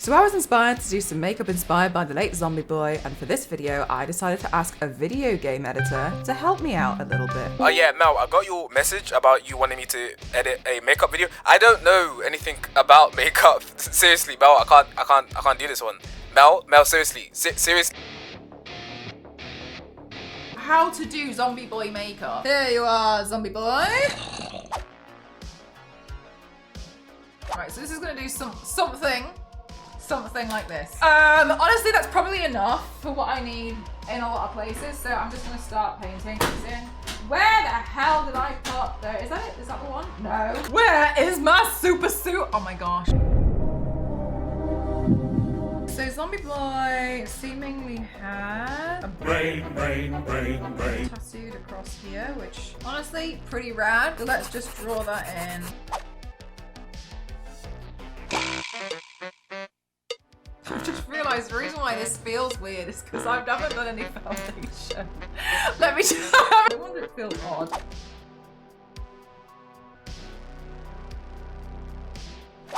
So I was inspired to do some makeup inspired by the late Zombieboy, and for this video I decided to ask a video game editor to help me out a little bit. Oh yeah, Mel, I got your message about you wanting me to edit a makeup video. I don't know anything about makeup. Seriously, Mel, I can't do this one. Mel, seriously, seriously. How to do Zombieboy makeup. Here you are, Zombieboy. Right, so this is gonna do something like this. Honestly, that's probably enough for what I need in a lot of places. So I'm just gonna start painting this in. Where the hell did I put there? Is that it? Is that the one? No. Where is my super suit? Oh my gosh. So Zombieboy seemingly had a brain tattooed across here, which honestly pretty rad. So let's just draw that in. I've just realised the reason why this feels weird is because I haven't done any foundation. Let me just... I wonder if it feels odd.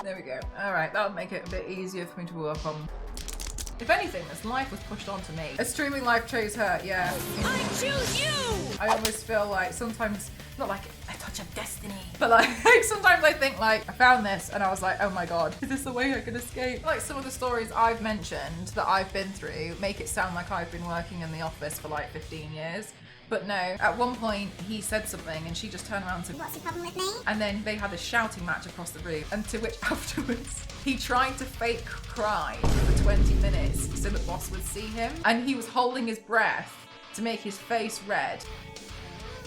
There we go. Alright, that'll make it a bit easier for me to work on. If anything, this life was pushed onto me. A streaming life chose her, yeah. I choose you! I almost feel like sometimes, not like a touch of destiny, but like sometimes I think like, I found this and I was like, oh my god, is this a way I can escape? Like some of the stories I've mentioned that I've been through make it sound like I've been working in the office for like 15 years. But no, at one point he said something and she just turned around to, What's the problem with me? and then they had a shouting match across the room, and to which afterwards he tried to fake cry for 20 minutes so the boss would see him, and he was holding his breath to make his face red.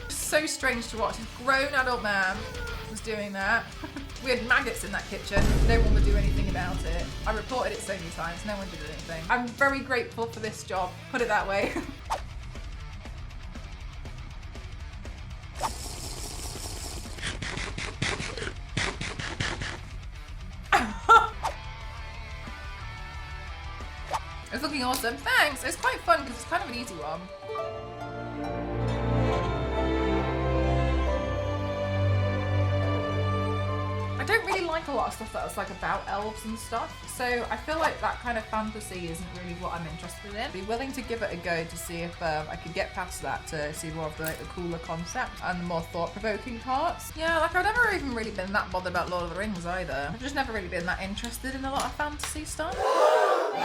So strange to watch. A grown adult man was doing that. We had maggots in that kitchen. No one would do anything about it. I reported it so many times. No one did anything. I'm very grateful for this job. Put it that way. It's looking awesome. Thanks. It's quite fun because it's kind of an easy one. I don't really like a lot of stuff that's like about elves and stuff, so I feel like that kind of fantasy isn't really what I'm interested in. I'd be willing to give it a go to see if I could get past that to see more of the cooler concept and the more thought-provoking parts. Yeah, like I've never even really been that bothered about Lord of the Rings either. I've just never really been that interested in a lot of fantasy stuff.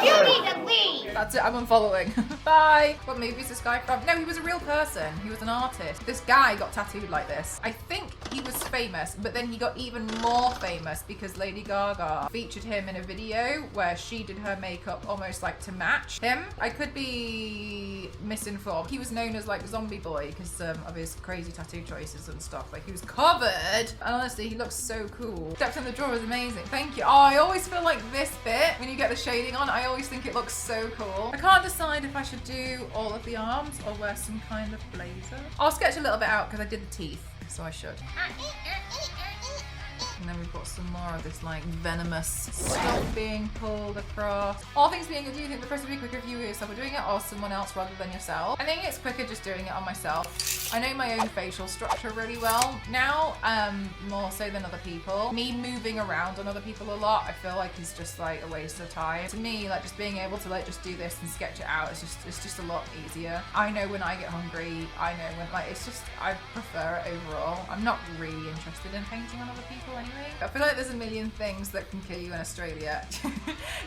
You need to leave! That's it, I'm unfollowing. Bye! What movie is this guy from? No, he was a real person. He was an artist. This guy got tattooed like this. I think he was famous, but then he got even more famous because Lady Gaga featured him in a video where she did her makeup almost like to match him. I could be misinformed. He was known as like Zombieboy because of his crazy tattoo choices and stuff. Like he was covered. And honestly, he looks so cool. Depth in the drawer is amazing. Thank you. Oh, I always feel like this bit, when you get the shading on, I always think it looks so cool. I can't decide if I should do all of the arms or wear some kind of blazer. I'll sketch a little bit out because I did the teeth, so I should. And then we've got some more of this like venomous stuff being pulled across. All things being good, do you think the process would be quicker if you yourself were doing it or someone else rather than yourself? I think it's quicker just doing it on myself. I know my own facial structure really well now, more so than other people. Me moving around on other people a lot, I feel like is just like a waste of time. To me, like just being able to like just do this and sketch it out, it's just a lot easier. I know when I get hungry, I know when like, it's just, I prefer it overall. I'm not really interested in painting on other people anyway. I feel like there's a million things that can kill you in Australia.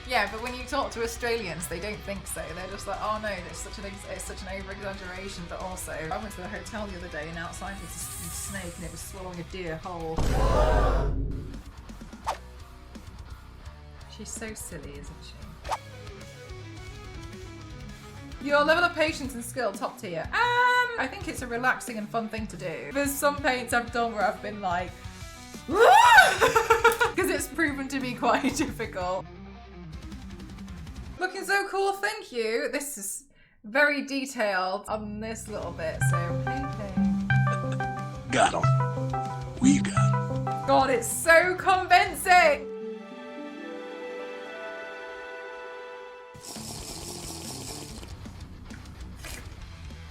Yeah, but when you talk to Australians, they don't think so. They're just like, oh no, it's such an over-exaggeration. But also, I went to the hotel the other day and outside was a snake and it was swallowing a deer whole. She's so silly, isn't she? Your level of patience and skill, top tier. I think it's a relaxing and fun thing to do. There's some paints I've done where I've been like, because it's proven to be quite difficult. Looking so cool, thank you. This is very detailed on this little bit, so okay. Got him. We got him. God, it's so convincing.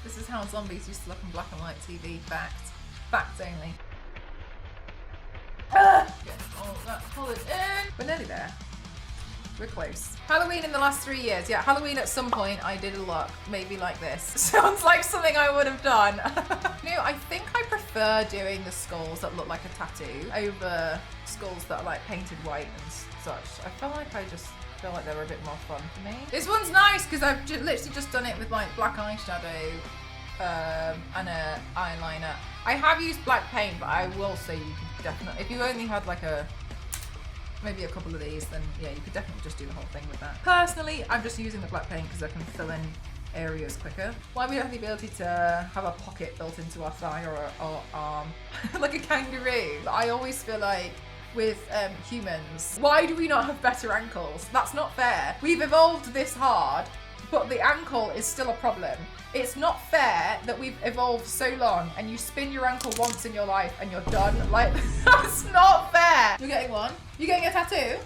This is how zombies used to look on black and white TV. Facts. Facts only. Get all that coloured in. We're nearly there. We're close. Halloween in the last 3 years. Yeah, Halloween at some point I did a look, maybe like this. Sounds like something I would have done. You know, I think I prefer doing the skulls that look like a tattoo over skulls that are like painted white and such. I feel like they were a bit more fun for me. This one's nice because I've literally just done it with like black eyeshadow and a eyeliner. I have used black paint, but I will say you could definitely, if you only had like maybe a couple of these, then yeah, you could definitely just do the whole thing with that. Personally, I'm just using the black paint because I can fill in areas quicker. Why we don't have the ability to have a pocket built into our thigh or arm like a kangaroo? I always feel like with humans, why do we not have better ankles? That's not fair. We've evolved this hard, but the ankle is still a problem. It's not fair that we've evolved so long and you spin your ankle once in your life and you're done. Like, that's not fair. You're getting one? You getting a tattoo?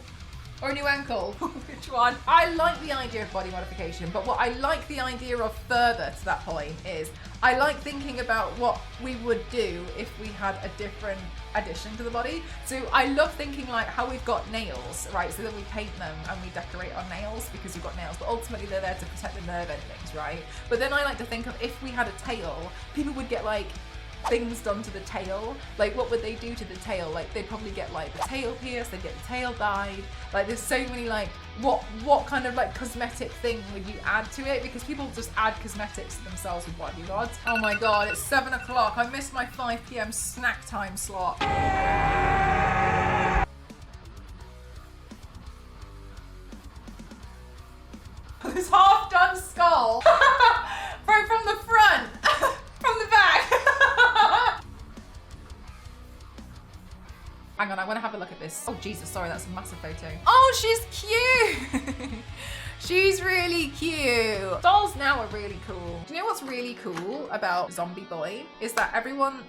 Or a new ankle? Which one? I like the idea of body modification, but what I like the idea of further to that point is I like thinking about what we would do if we had a different addition to the body. So I love thinking like how we've got nails, right? So then we paint them and we decorate our nails because we've got nails, but ultimately they're there to protect the nerve endings, right? But then I like to think of if we had a tail, people would get like things done to the tail. Like what would they do to the tail? Like they'd probably get like the tail pierced, they'd get the tail dyed. Like there's so many like what kind of like cosmetic thing would you add to it? Because people just add cosmetics to themselves with bodyguards. Oh my god, it's 7 o'clock. I missed my 5 p.m. snack time slot. This half done skull from the front. From the back. Hang on, I want to have a look at this. Oh Jesus, sorry, that's a massive photo. Oh, she's cute. She's really cute. Dolls now are really cool. Do you know what's really cool about Zombieboy? Is that everyone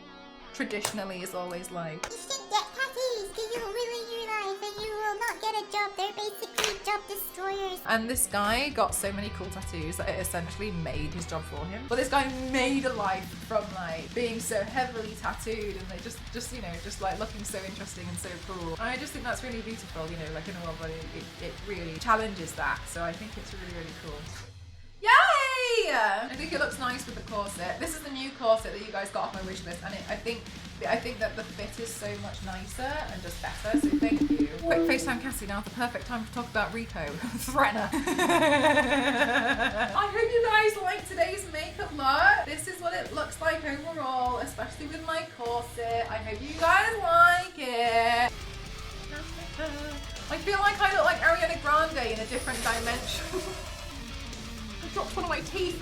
traditionally is always like, You should get tattoos because you will ruin your life and you will not get a job. They're basically job destroyers. and this guy got so many cool tattoos that it essentially made his job for him. But this guy made a life from like being so heavily tattooed and they just you know, just like looking so interesting and so cool. And I just think that's really beautiful, you know, like in a world where it really challenges that. So I think it's really, really cool. Yay! I think it looks nice with the corset. This is the new corset that you guys got off my wish list, and I think that the fit is so much nicer and just better, so thank you. Quick FaceTime Cassie, now the perfect time to talk about Rico. Threatener. I hope you guys like today's makeup look. This is what it looks like overall, especially with my corset. I hope you guys like it. I feel like I look like Ariana Grande in a different dimension. I dropped one of my teeth.